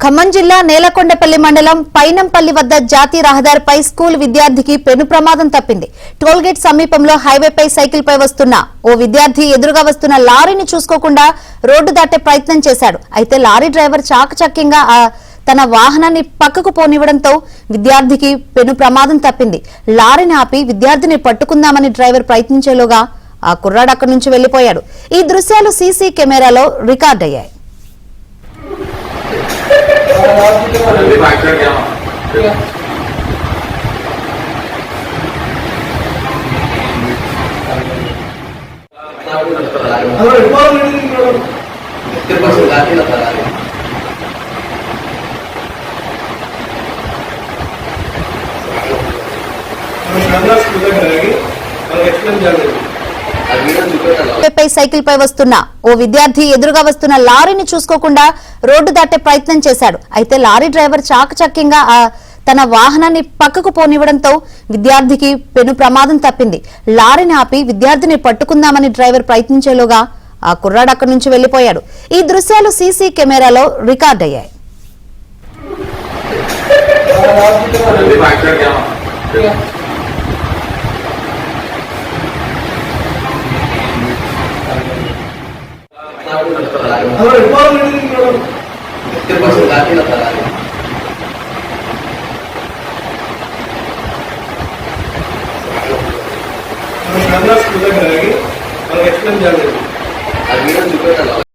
ఖమ్మం జిల్లా నేలకొండపల్లి మండలం పైనంపల్లి వద్ద జాతీయ రహదారిపై స్కూల్ విద్యార్థికి పెను ప్రమాదం తప్పింది. టోల్గేట్ సమీపంలో హైవేపై సైకిల్ పై వస్తున్న ఓ విద్యార్థి ఎదురుగా వస్తున్న లారీని చూసుకోకుండా రోడ్డు దాటే ప్రయత్నం చేశాడు. అయితే లారీ డ్రైవర్ చాకచక్యంగా తన వాహనాన్ని పక్కకు పోనివ్వడంతో విద్యార్థికి పెను ప్రమాదం తప్పింది. లారీని ఆపి విద్యార్థిని పట్టుకుందామని డ్రైవర్ ప్రయత్నించేలోగా ఆ కుర్రాడు అక్కడి నుంచి వెళ్లిపోయాడు. ఈ దృశ్యాలు సీసీ కెమెరాలో రికార్డయ్యాయి. సైకిల్ పై వస్తున్న ఓ విద్యార్థి ఎదురుగా వస్తున్న లారీని చూసుకోకుండా రోడ్డు దాటే ప్రయత్నం చేశాడు. అయితే లారీ డ్రైవర్ చాకచక్యంగా తన వాహనాన్ని పక్కకు పోనివ్వడంతో విద్యార్థికి పెను ప్రమాదం తప్పింది. లారీని ఆపి విద్యార్థిని పట్టుకుందామని డ్రైవర్ ప్రయత్నించేలోగా ఆ కుర్రాడు అక్కడి నుంచి వెళ్లిపోయాడు. ఈ దృశ్యాలు సీసీ కెమెరాలో రికార్డయ్యాయి. Ahora,